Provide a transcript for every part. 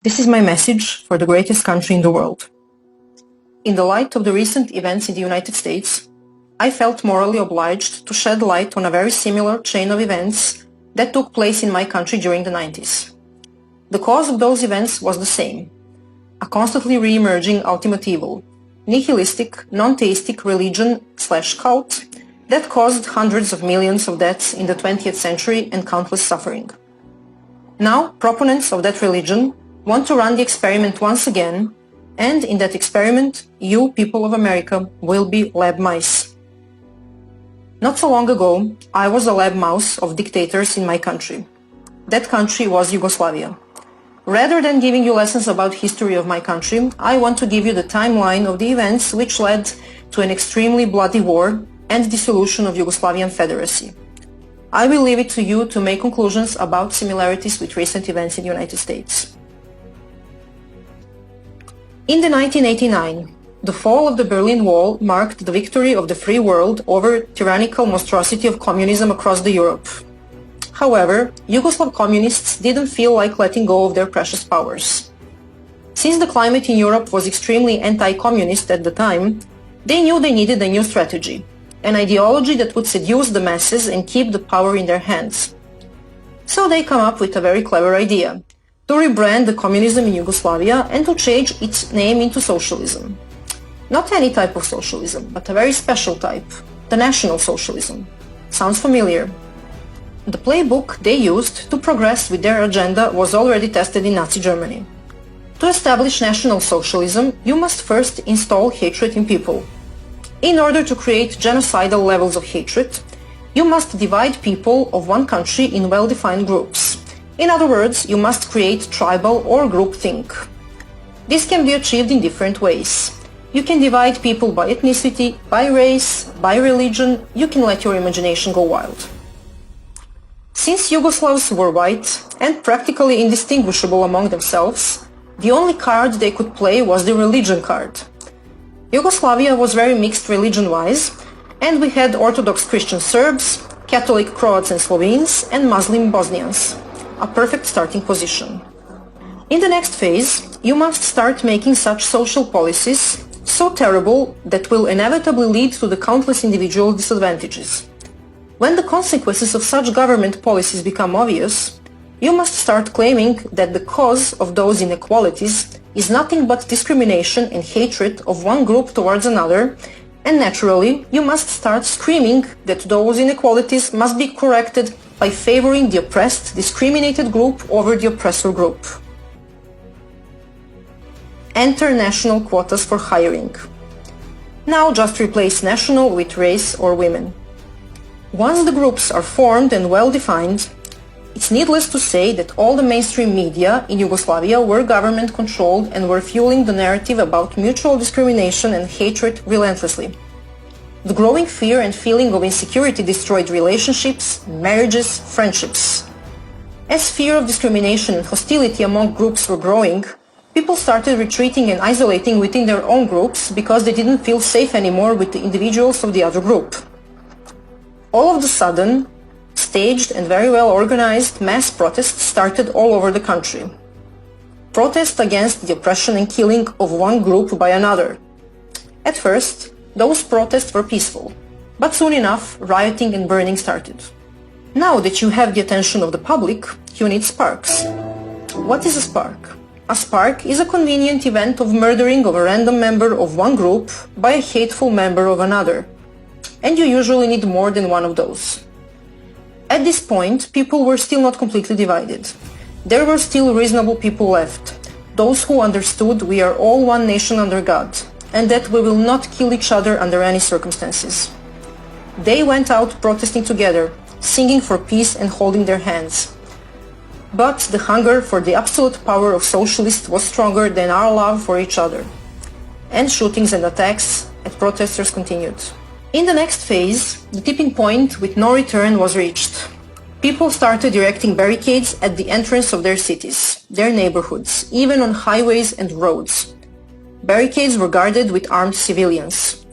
This is my message for the greatest country in the world. In the light of the recent events in the United States, I felt morally obliged to shed light on a very similar chain of events that took place in my country during the 90s. The cause of those events was the same: a constantly re-emerging ultimate evil, nihilistic, non-theistic religion/cult that caused hundreds of millions of deaths in the 20th century and countless suffering. Now, proponents of that religion want to run the experiment once again, and in that experiment, you, people of America, will be lab mice. Not so long ago, I was a lab mouse of dictators in my country. That country was Yugoslavia. Rather than giving you lessons about history of my country, I want to give you the timeline of the events which led to an extremely bloody war and dissolution of Yugoslavian Federacy. I will leave it to you to make conclusions about similarities with recent events in the United States. In the 1989, the fall of the Berlin Wall marked the victory of the free world over tyrannical monstrosity of communism across Europe. However, Yugoslav communists didn't feel like letting go of their precious powers. Since the climate in Europe was extremely anti-communist at the time, they knew they needed a new strategy, an ideology that would seduce the masses and keep the power in their hands. So they come up with a very clever idea: to rebrand the communism in Yugoslavia and to change its name into socialism. Not any type of socialism, but a very special type, the National Socialism. Sounds familiar? The playbook they used to progress with their agenda was already tested in Nazi Germany. To establish National Socialism, you must first install hatred in people. In order to create genocidal levels of hatred, you must divide people of one country in well-defined groups. In other words, you must create tribal or groupthink. This can be achieved in different ways. You can divide people by ethnicity, by race, by religion. You can let your imagination go wild. Since Yugoslavs were white and practically indistinguishable among themselves, the only card they could play was the religion card. Yugoslavia was very mixed religion-wise, and we had Orthodox Christian Serbs, Catholic Croats and Slovenes, and Muslim Bosnians. A perfect starting position. In the next phase, you must start making such social policies so terrible that will inevitably lead to the countless individual disadvantages. When the consequences of such government policies become obvious, you must start claiming that the cause of those inequalities is nothing but discrimination and hatred of one group towards another, and naturally, you must start screaming that those inequalities must be corrected by favoring the oppressed, discriminated group over the oppressor group. Enter national quotas for hiring. Now just replace national with race or women. Once the groups are formed and well-defined, it's needless to say that all the mainstream media in Yugoslavia were government-controlled and were fueling the narrative about mutual discrimination and hatred relentlessly. The growing fear and feeling of insecurity destroyed relationships, marriages, friendships. As fear of discrimination and hostility among groups were growing, people started retreating and isolating within their own groups because they didn't feel safe anymore with the individuals of the other group. All of a sudden, staged and very well organized mass protests started all over the country. Protests against the oppression and killing of one group by another. At first, those protests were peaceful, but soon enough, rioting and burning started. Now that you have the attention of the public, you need sparks. What is a spark? A spark is a convenient event of murdering of a random member of one group by a hateful member of another. And you usually need more than one of those. At this point, people were still not completely divided. There were still reasonable people left, those who understood we are all one nation under God, and that we will not kill each other under any circumstances. They went out protesting together, singing for peace and holding their hands. But the hunger for the absolute power of socialists was stronger than our love for each other. And shootings and attacks at protesters continued. In the next phase, the tipping point with no return was reached. People started erecting barricades at the entrance of their cities, their neighborhoods, even on highways and roads. Barricades were guarded with armed civilians.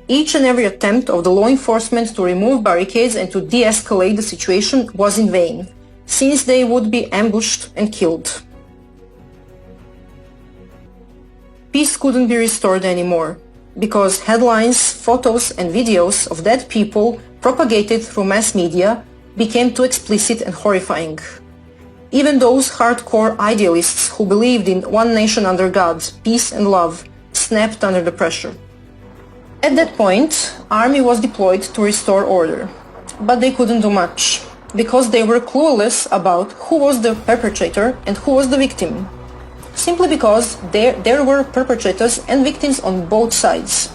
Each and every attempt of the law enforcement to remove barricades and to de-escalate the situation was in vain, since they would be ambushed and killed. peace couldn't be restored anymore, because headlines, photos and videos of dead people propagated through mass media became too explicit and horrifying. Even those hardcore idealists who believed in one nation under God, peace and love, snapped under the pressure. At that point, army was deployed to restore order, but they couldn't do much, because they were clueless about who was the perpetrator and who was the victim. Simply because there were perpetrators and victims on both sides.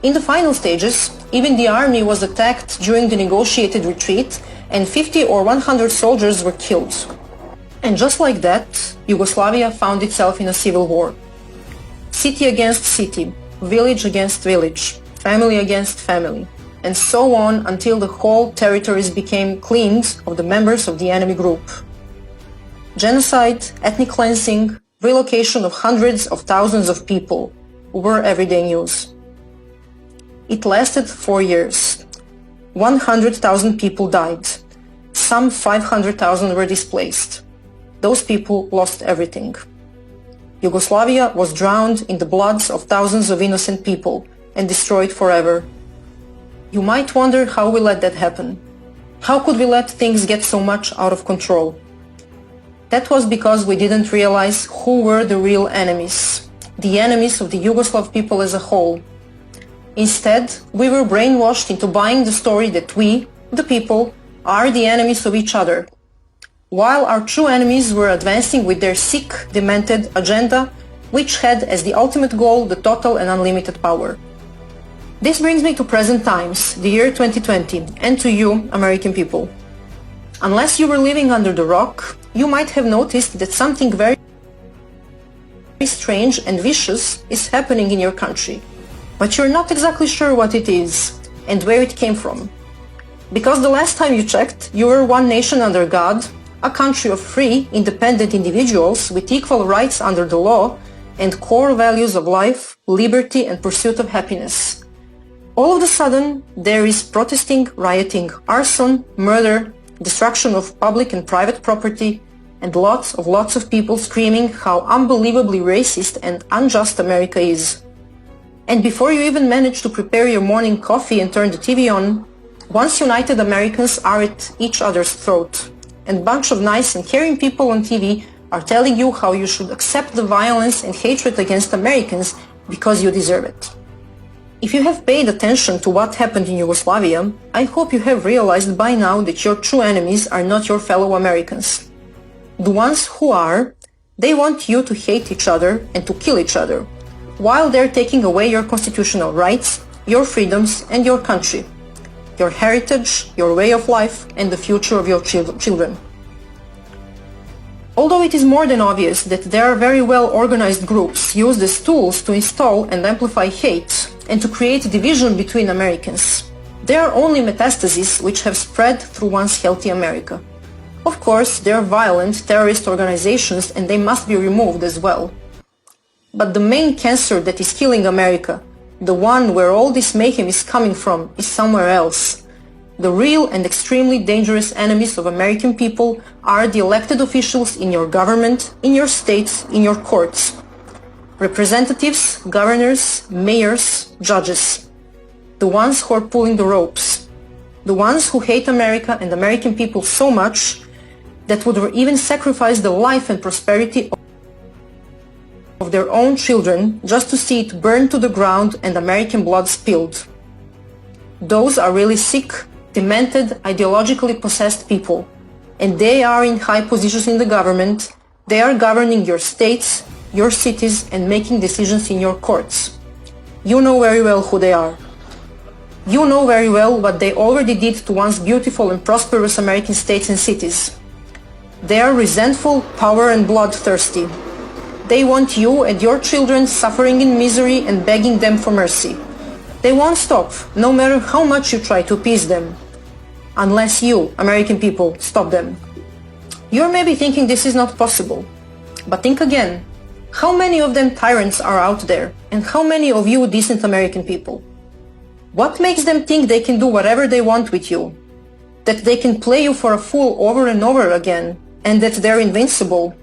In the final stages, even the army was attacked during the negotiated retreat, and 50 or 100 soldiers were killed. And just like that, Yugoslavia found itself in a civil war. City against city, village against village, family against family, and so on until the whole territories became cleaned of the members of the enemy group. Genocide, ethnic cleansing, relocation of hundreds of thousands of people were everyday news. It lasted 4 years. 100,000 people died. Some 500,000 were displaced. Those people lost everything. Yugoslavia was drowned in the bloods of thousands of innocent people and destroyed forever. You might wonder how we let that happen. How could we let things get so much out of control? That was because we didn't realize who were the real enemies, the enemies of the Yugoslav people as a whole. Instead, we were brainwashed into buying the story that we, the people, are the enemies of each other, while our true enemies were advancing with their sick, demented agenda, which had as the ultimate goal the total and unlimited power. This brings me to present times, the year 2020, and to you, American people. Unless you were living under the rock, you might have noticed that something very strange and vicious is happening in your country. But you're not exactly sure what it is and where it came from. Because the last time you checked, you were one nation under God, a country of free, independent individuals with equal rights under the law and core values of life, liberty and pursuit of happiness. All of a sudden, there is protesting, rioting, arson, murder, destruction of public and private property, and lots of people screaming how unbelievably racist and unjust America is. And before you even manage to prepare your morning coffee and turn the TV on, once united Americans are at each other's throat, and a bunch of nice and caring people on TV are telling you how you should accept the violence and hatred against Americans because you deserve it. If you have paid attention to what happened in Yugoslavia, I hope you have realized by now that your true enemies are not your fellow Americans. The ones who are, they want you to hate each other and to kill each other, while they're taking away your constitutional rights, your freedoms and your country, your heritage, your way of life and the future of your children. Although it is more than obvious that there are very well organized groups used as tools to install and amplify hate and to create division between Americans, there are only metastases which have spread through once healthy America. Of course, there are violent terrorist organizations and they must be removed as well. But the main cancer that is killing America, the one where all this mayhem is coming from, is somewhere else. The real and extremely dangerous enemies of American people are the elected officials in your government, in your states, in your courts. Representatives, governors, mayors, judges. The ones who are pulling the ropes. The ones who hate America and American people so much that would even sacrifice the life and prosperity of their own children just to see it burn to the ground and American blood spilled. Those are really sick, demented, ideologically possessed people, and they are in high positions in the government. They are governing your states, your cities, and making decisions in your courts. You know very well who they are. You know very well what they already did to once beautiful and prosperous American states and cities. They are resentful, power and bloodthirsty. They want you and your children suffering in misery and begging them for mercy. They won't stop, no matter how much you try to appease them. Unless you, American people, stop them. You're maybe thinking this is not possible. But think again. How many of them tyrants are out there? And how many of you decent American people? What makes them think they can do whatever they want with you? That they can play you for a fool over and over again? And that they're invincible?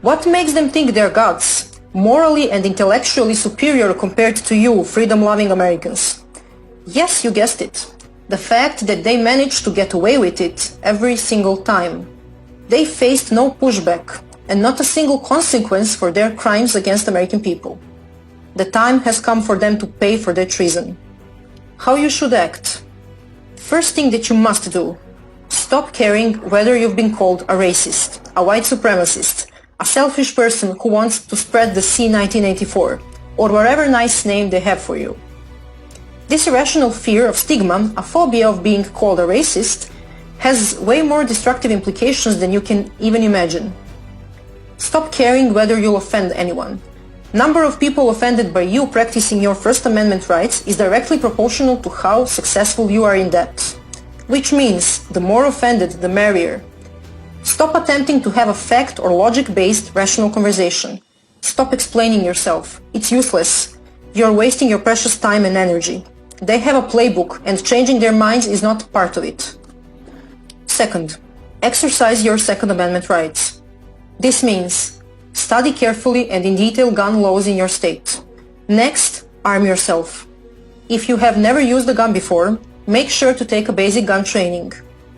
What makes them think they're gods? morally and intellectually superior compared to you, freedom-loving Americans. Yes, you guessed it. The fact that they managed to get away with it every single time. They faced no pushback and not a single consequence for their crimes against American people. The time has come for them to pay for their treason. How you should act? First thing that you must do, stop caring whether you've been called a racist, a white supremacist, a selfish person who wants to spread the C-1984, or whatever nice name they have for you. This irrational fear of stigma, a phobia of being called a racist, has way more destructive implications than you can even imagine. Stop caring whether you'll offend anyone. Number of people offended by you practicing your First Amendment rights is directly proportional to how successful you are in that. Which means, the more offended, the merrier. Stop attempting to have a fact or logic-based rational conversation. Stop explaining yourself. It's useless. You're wasting your precious time and energy. They have a playbook, and changing their minds is not part of it. Second, exercise your Second Amendment rights. This means study carefully and in detail gun laws in your state. Next, arm yourself. If you have never used a gun before, make sure to take a basic gun training.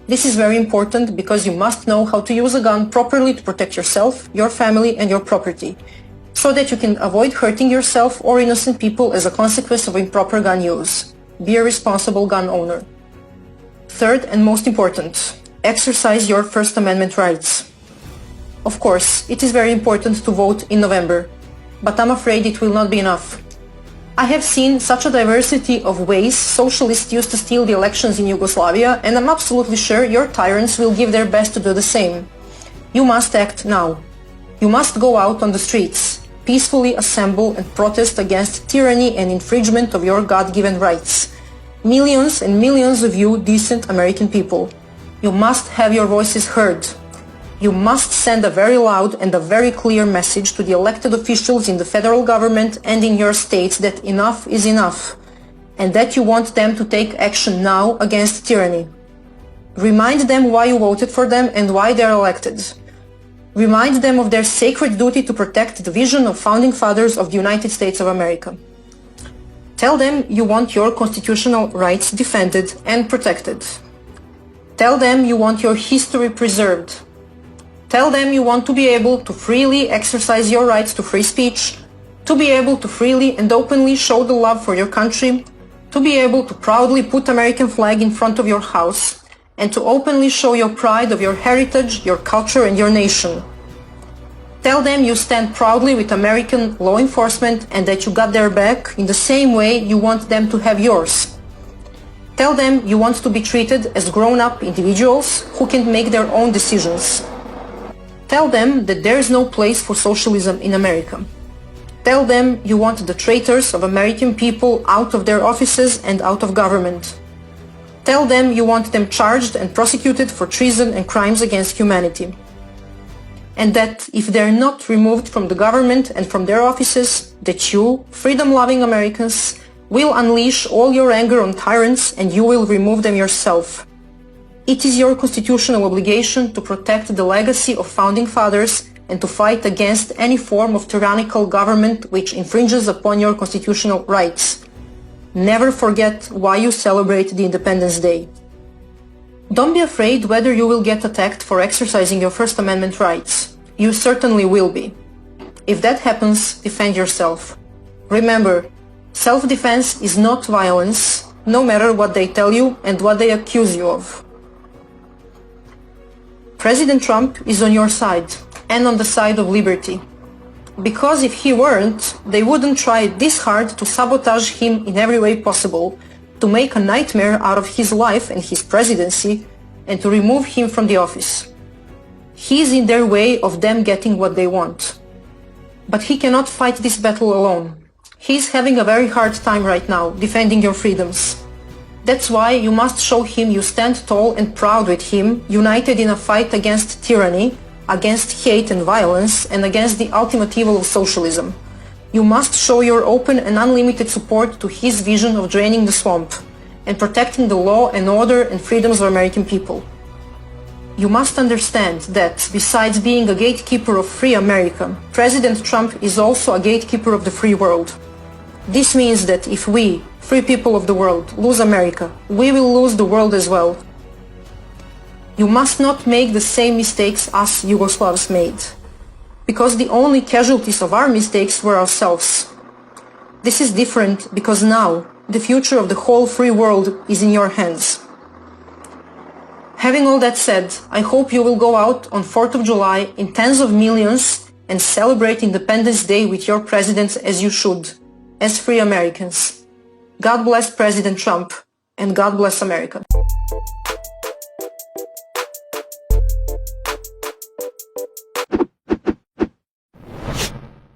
This is very important because you must know how to use a gun properly to protect yourself, your family, and your property, so that you can avoid hurting yourself or innocent people as a consequence of improper gun use. Be a responsible gun owner. Third and most important, exercise your First Amendment rights. Of course, it is very important to vote in November, but I'm afraid it will not be enough. I have seen such a diversity of ways socialists used to steal the elections in Yugoslavia, and I'm absolutely sure your tyrants will give their best to do the same. You must act now. You must go out on the streets, peacefully assemble and protest against tyranny and infringement of your God-given rights. Millions and millions of you decent American people. You must have your voices heard. You must send a very loud and a very clear message to the elected officials in the federal government and in your states that enough is enough, and that you want them to take action now against tyranny. Remind them why you voted for them and why they are elected. Remind them of their sacred duty to protect the vision of founding fathers of the United States of America. Tell them you want your constitutional rights defended and protected. Tell them you want your history preserved. Tell them you want to be able to freely exercise your rights to free speech, to be able to freely and openly show the love for your country, to be able to proudly put American flag in front of your house, and to openly show your pride of your heritage, your culture, and your nation. Tell them you stand proudly with American law enforcement and that you got their back in the same way you want them to have yours. Tell them you want to be treated as grown-up individuals who can make their own decisions. Tell them that there is no place for socialism in America. Tell them you want the traitors of American people out of their offices and out of government. Tell them you want them charged and prosecuted for treason and crimes against humanity. And that if they are not removed from the government and from their offices, that you, freedom-loving Americans, will unleash all your anger on tyrants and you will remove them yourself. It is your constitutional obligation to protect the legacy of founding fathers and to fight against any form of tyrannical government which infringes upon your constitutional rights. Never forget why you celebrate the Independence Day. Don't be afraid whether you will get attacked for exercising your First Amendment rights. You certainly will be. If that happens, defend yourself. Remember, self-defense is not violence, no matter what they tell you and what they accuse you of. President Trump is on your side, and on the side of liberty. Because if he weren't, they wouldn't try this hard to sabotage him in every way possible, to make a nightmare out of his life and his presidency, and to remove him from the office. He's in their way of them getting what they want. But he cannot fight this battle alone. He's having a very hard time right now, defending your freedoms. That's why you must show him you stand tall and proud with him, united in a fight against tyranny, against hate and violence, and against the ultimate evil of socialism. You must show your open and unlimited support to his vision of draining the swamp and protecting the law and order and freedoms of American people. You must understand that, besides being a gatekeeper of free America, President Trump is also a gatekeeper of the free world. This means that if we, free people of the world, lose America, we will lose the world as well. You must not make the same mistakes us Yugoslavs made, because the only casualties of our mistakes were ourselves. This is different because now the future of the whole free world is in your hands. Having all that said, I hope you will go out on 4th of July in tens of millions and celebrate Independence Day with your presidents as you should, as free Americans. God bless President Trump, and God bless America.